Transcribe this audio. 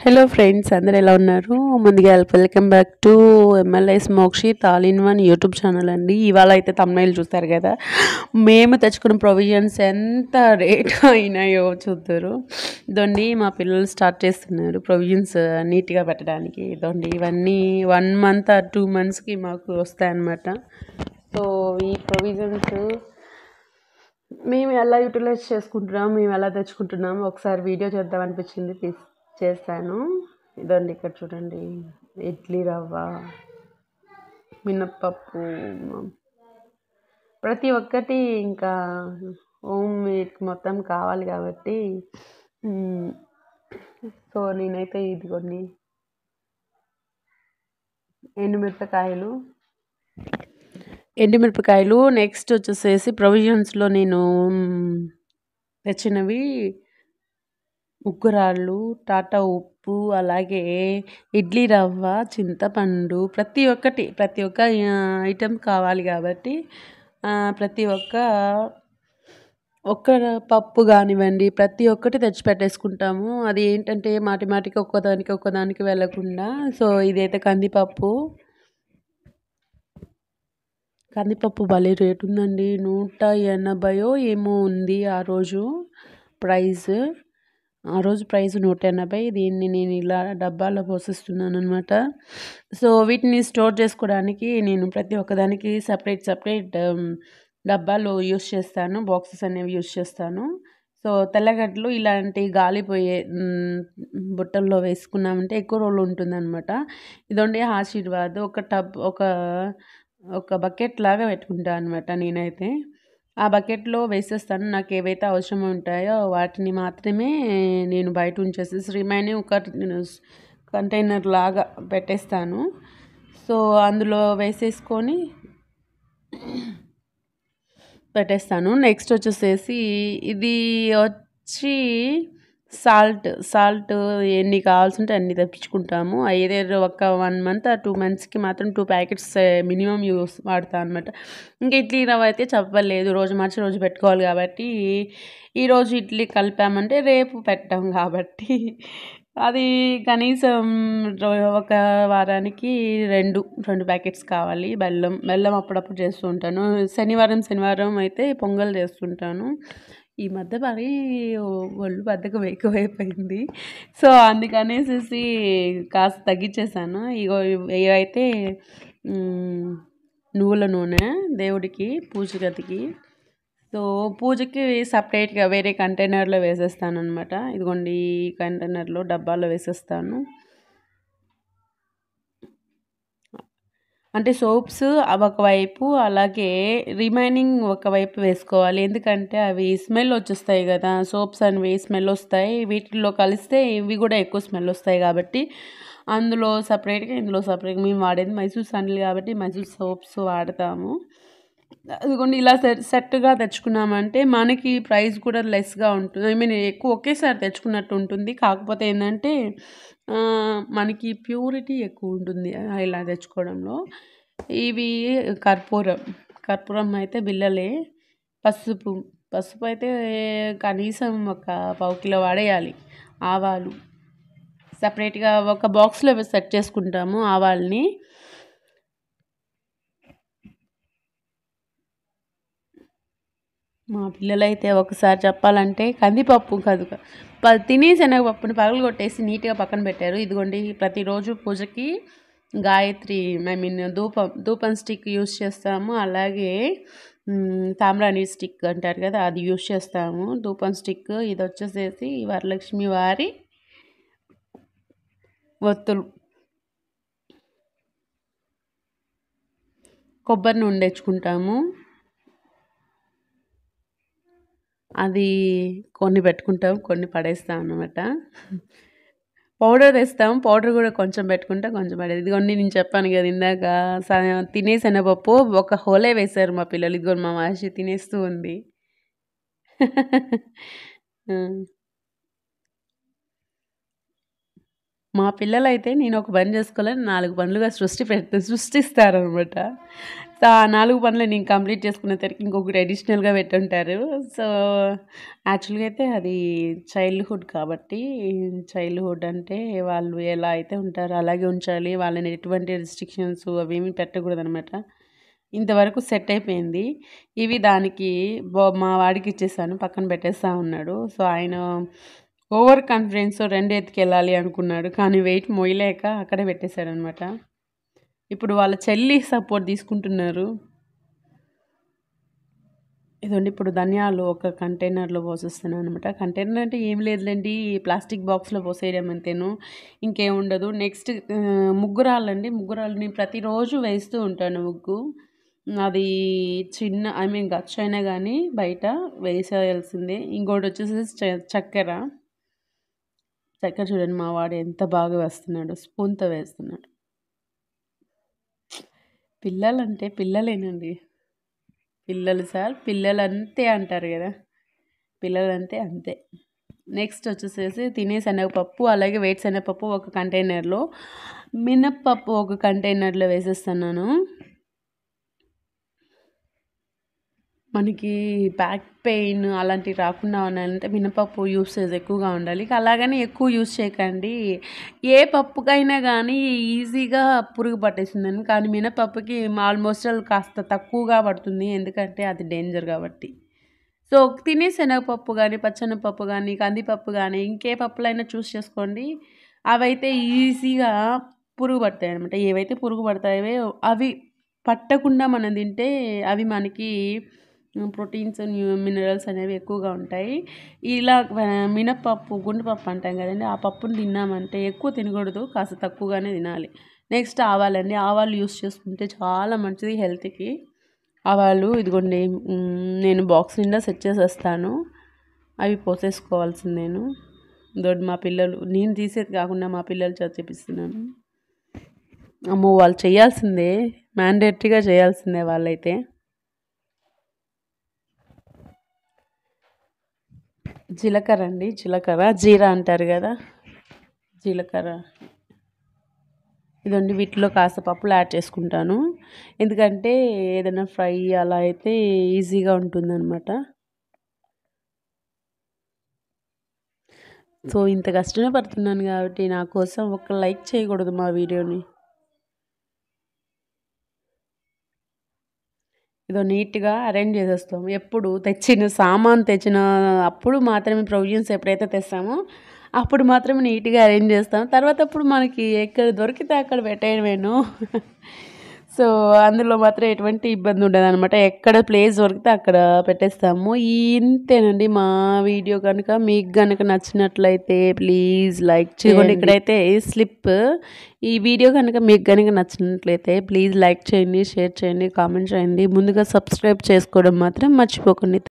Hello friends, అందరు ఎలా ఉన్నారు? ముందుగా welcome back to MLS Mokshith all in one YouTube channel అండి. ఇవాళ అయితే తమ్నైల్ చూస్తారు కదా, మేము తెచ్చుకున్న ప్రొవిజన్స్ ఎంత రేట్ అయినాయో చూద్దరు. ఇదండి మా పిల్లలు స్టార్ట్ చేస్తున్నారు ప్రొవిజన్స్ నీట్గా పెట్టడానికి. ఇదండి ఇవన్నీ 1 మంత్ ఆర్ 2 monthsకి మాకు వస్తాయన్నమాట. సో ఈ ప్రొవిజన్స్ మేము ఎలా యూటిలైజ్ చేసుకుంటున్నాం, మేము ఎలా తెచ్చుకుంటున్నాము ఒకసారి వీడియో చేద్దాం అనిపించింది, చేశాను. ఇదండి ఇక్కడ చూడండి, ఇడ్లీ రవ్వ, మినప్పప్పు, ప్రతి ఒక్కటి ఇంకా హోమ్ మేడ్ మొత్తం కావాలి కాబట్టి సో నేనైతే ఇదిగోండి ఎండుమిరపకాయలు నెక్స్ట్ వచ్చేసేసి ప్రొవిజన్స్లో నేను తెచ్చినవి ఉగ్గురాళ్ళు, టాటా ఉప్పు, అలాగే ఇడ్లీ రవ్వ, చింతపండు, ప్రతి ఒక్క ఐటెం కావాలి కాబట్టి ప్రతి ఒక్క పప్పు కానివ్వండి ప్రతి ఒక్కటి తెచ్చిపెట్టేసుకుంటాము. అది ఏంటంటే మాటికి ఒక్కదానికి వెళ్ళకుండా. సో ఇదైతే కందిపప్పు భలే రేటు ఉందండి, 180 ఏమో ఉంది ఆ రోజు ప్రైస్. 180. దీన్ని నేను ఇలా డబ్బాలో పోసిస్తున్నాను అనమాట. సో వీటిని స్టోర్ చేసుకోవడానికి నేను ప్రతి ఒక్కదానికి సపరేట్ డబ్బాలు యూస్ చేస్తాను, బాక్సెస్ అనేవి యూస్ చేస్తాను. సో తెల్లగడ్డలు ఇలాంటి గాలిపోయే బుట్టల్లో వేసుకున్నామంటే ఎక్కువ రోజులు ఉంటుందన్నమాట. ఇదండి ఆశీర్వాద్ ఒక బకెట్ లాగా పెట్టుకుంటాను అనమాట నేనైతే. ఆ బకెట్లో వేసేస్తాను, నాకు ఏవైతే అవసరం ఉంటాయో వాటిని మాత్రమే నేను బయట ఉంచేసేసి రిమైనింగ్ ఒక కంటైనర్ లాగా పెట్టేస్తాను. సో అందులో వేసేసుకొని పెట్టేస్తాను. నెక్స్ట్ వచ్చేసేసి ఇది వచ్చి సాల్ట్ ఎన్ని కావాల్సింటే అన్ని తెప్పించుకుంటాము. ఏదేదో ఒక 1 month ఆర్ 2 monthsకి మాత్రం 2 ప్యాకెట్స్ మినిమం వాడతాను అనమాట. ఇంకా ఇడ్లీ రవ్వ అయితే చెప్పలేదు, రోజు మార్చి రోజు పెట్టుకోవాలి కాబట్టి ఈరోజు ఇడ్లీ కలిపామంటే రేపు పెట్టాం కాబట్టి అది కనీసం ఒక వారానికి 2 ప్యాకెట్స్ కావాలి. బెల్లం అప్పుడప్పుడు చేస్తూ ఉంటాను. శనివారం అయితే పొంగల్ చేస్తుంటాను. ఈ మధ్య మరీ ఒళ్ళు బద్ధకం ఎక్కువైపోయింది. సో అందుకనేసి కాస్త తగ్గించేసాను. ఇవైతే నువ్వుల నూనె దేవుడికి పూజ గదికి. సో పూజకి సపరేట్గా వేరే కంటైనర్లో వేసేస్తాను అనమాట. ఇదిగోండి ఈ కంటైనర్లో డబ్బాలో వేసేస్తాను. అంటే సోప్స్ ఒకవైపు, అలాగే రిమైనింగ్ ఒకవైపు వేసుకోవాలి. ఎందుకంటే అవి స్మెల్ వచ్చేస్తాయి కదా, సోప్స్ అనేవి స్మెల్ వస్తాయి. వీటిల్లో కలిస్తే ఇవి కూడా ఎక్కువ స్మెల్ వస్తాయి కాబట్టి అందులో సపరేట్గా, ఇందులో సపరేట్గా. మేము వాడేది మైసూర్ శాండిల్ కాబట్టి మైసూర్ సోప్స్ వాడతాము. అదిగోండి ఇలా సెట్గా తెచ్చుకున్నామంటే మనకి ప్రైస్ కూడా లెస్గా ఉంటుంది. ఐ మీన్ ఎక్కువ ఒకేసారి తెచ్చుకున్నట్టు ఉంటుంది. కాకపోతే ఏంటంటే మనకి ప్యూరిటీ ఎక్కువ ఉంటుంది ఇలా తెచ్చుకోవడంలో. ఇవి కర్పూరం అయితే బిల్లలే. పసుపు అయితే కనీసం ఒక 1/4 కిలో వాడేయాలి. ఆవాలు సపరేట్గా ఒక బాక్స్లో సెట్ చేసుకుంటాము ఆవాల్ని. మా పిల్లలైతే ఒకసారి చెప్పాలంటే కందిపప్పు కాదు, తినే శనగపప్పుని పగలగొట్టేసి నీట్గా పక్కన పెట్టారు. ఇదిగోండి ప్రతిరోజు పూజకి గాయత్రి ధూపం స్టిక్ యూస్ చేస్తాము. అలాగే తామ్రాణి స్టిక్ అంటారు కదా, అది యూస్ చేస్తాము. ధూపం స్టిక్ ఇది వచ్చేసేసి వరలక్ష్మి వారి ఒత్తులు. కొబ్బరి నూనె తెచ్చుకుంటాము, అది కొన్ని పెట్టుకుంటాం, కొన్ని పడేస్తాం అన్నమాట. పౌడర్ తెస్తాం, పౌడర్ కూడా కొంచెం పెట్టుకుంటాం, కొంచెం పడేది. ఇదిగోండి నేను చెప్పాను కదా ఇందాక, తినే శనగపప్పు ఒక హోలే వేశారు మా పిల్లలు. ఇదిగోండి మా మనిషి తినేస్తూ ఉంది. మా పిల్లలైతే నేను ఒక పని చేసుకోవాలని 4 పనులుగా సృష్టిస్తారనమాట. సో, ఆ 4 పనులు నేను కంప్లీట్ చేసుకునేసరికి ఇంకొకటి అడిషనల్‌గా పెట్టుంటారు. సో, యాక్చువల్‌గా అయితే అది చైల్డ్‌హుడ్ కాబట్టి, చైల్డ్‌హుడ్ అంటే వాళ్ళు ఎలా అయితే ఉంటారో అలాగే ఉంచాలి. వాళ్ళని ఎటువంటి రిస్ట్రిక్షన్స్ అవేమీ పెట్టకూడదనమాట. ఇంతవరకు సెట్ అయిపోయింది. ఇవి దానికి మా వాడికి ఇచ్చేసాను. పక్కన పెట్టేస్తా ఉన్నాడు. సో, ఆయన ఓవర్ కాన్ఫిడెన్స్‌తో 2 ఎత్తుకెళ్ళాలి అనుకున్నాడు. కానీ వెయిట్ మోయలేక అక్కడే పెట్టేసాడనమాట. ఇప్పుడు వాళ్ళ చెల్లి సపోర్ట్ తీసుకుంటున్నారు. ఇదండి ఇప్పుడు ధనియాలు ఒక కంటైనర్‌లో పోసేస్తున్నాను అనమాట. కంటైనర్ అంటే ఏం లేదులెండి, ప్లాస్టిక్ బాక్స్‌లో పోసేయడం అంతేను. ఇంకేముండదు. నెక్స్ట్ ముగ్గురాళ్ళండి. ముగ్గురాళ్ళు నేను ప్రతిరోజు వేస్తూ ఉంటాను ముగ్గు. అది చిన్న గచ్చైనా గానీ బయట వేసేయాల్సిందే. ఇంకోటొచ్చేసేసి చక్కెర చూడండి మా వాడు ఎంత బాగా వేస్తున్నాడో. స్పూన్‌తో వేస్తున్నాడు. పిల్లలంటే పిల్లలేనండి. పిల్లలు సార్ పిల్లలంతే అంటారు గదా! పిల్లలంటే అంతే. నెక్స్ట్ వచ్చేసేసి తినే శనగపప్పు, అలాగే వేడి శనగపప్పు ఒక కంటైనర్‌లో, మినప్పప్పు ఒక కంటైనర్‌లో వేసేస్తున్నాను. మనకి బ్యాక్ పెయిన్ అలాంటివి రాకుండా ఉండాలంటే మినపప్పు యూసేజ్ ఎక్కువగా ఉండాలి. అలాగని ఎక్కువ యూజ్ చేయకండి. ఏ పప్పుకైనా కానీ ఈజీగా పురుగు పట్టేస్తుందని. కానీ మినపప్పుకి ఆల్మోస్ట్ కాస్త తక్కువగా పడుతుంది. ఎందుకంటే అది డేంజర్ కాబట్టి. సో, తినే శనగపప్పు గానీ, పచ్చెనగపప్పు గానీ, కందిపప్పు గానీ, ఇంకే పప్పులైనా చూస్ చేసుకోండి. అవైతే ఈజీగా పురుగు పడతాయనమాట. ఏవైతే పురుగు పడతాయో అవి పట్టకుండా మనం తింటే అవి మనకి ప్రోటీన్స్, మినరల్స్ అనేవి ఎక్కువగా ఉంటాయి. ఇలా మినపప్పు, గుండుపప్పు అంటాం కదండీ! ఆ పప్పుని తిన్నామంటే ఎక్కువ తినకూడదు. కాస్త తక్కువగానే తినాలి. నెక్స్ట్ ఆవాలండి. ఆవాలు యూస్ చేసుకుంటే చాలా మంచిది హెల్త్‌కి. ఆవాలు ఇదిగోండి, నేను బాక్స్ నిండా సెట్ చేసేస్తాను. అవి పోసేసుకోవాల్సిందేను. ఇదిగోండి మా పిల్లలు, నేను తీసేది కాకుండా మా పిల్లల చేత చేపిస్తున్నాను. అమ్మో! వాళ్ళు చేయాల్సిందే. మ్యాండేటరీగా చేయాల్సిందే వాళ్ళైతే. జీలకర్ర అండి. జీరా అంటారు కదా! జీలకర్ర. ఇదండి వీటిలో కాస్త పప్పులు యాడ్ చేసుకుంటాను. ఎందుకంటే ఏదైనా ఫ్రై అలా అయితే ఈజీగా ఉంటుందన్నమాట. సో, ఇంత కష్టమే పడుతున్నాను కాబట్టి నా కోసం ఒక లైక్ చేయకూడదు మా వీడియోని? ఏదో నీట్‌గా అరేంజ్ చేసేస్తాం. ఎప్పుడు తెచ్చిన అప్పుడు మాత్రమే, ప్రొవిజన్స్ ఎప్పుడైతే తెస్తామో అప్పుడు మాత్రమే నీట్‌గా అరేంజ్ చేస్తాం. తర్వాత అప్పుడు మనకి ఎక్కడ దొరికితే అక్కడ పెట్టేయడమేను. సో, అందులో మాత్రం ఎటువంటి ఇబ్బంది ఉండదనమాట. ఎక్కడ ప్లేస్ దొరికితే అక్కడ పెట్టేస్తాము. ఇంతేనండి మా వీడియో కనుక మీకు గనుక నచ్చినట్లయితే ప్లీజ్ లైక్ చేయండి. ఇక్కడైతే స్లిప్. ఈ వీడియో కనుక మీకు గనుక నచ్చినట్లయితే ప్లీజ్ లైక్ చేయండి, షేర్ చేయండి, కామెంట్ చేయండి. ముందుగా సబ్స్క్రైబ్ చేసుకోవడం మాత్రం మర్చిపోకండి.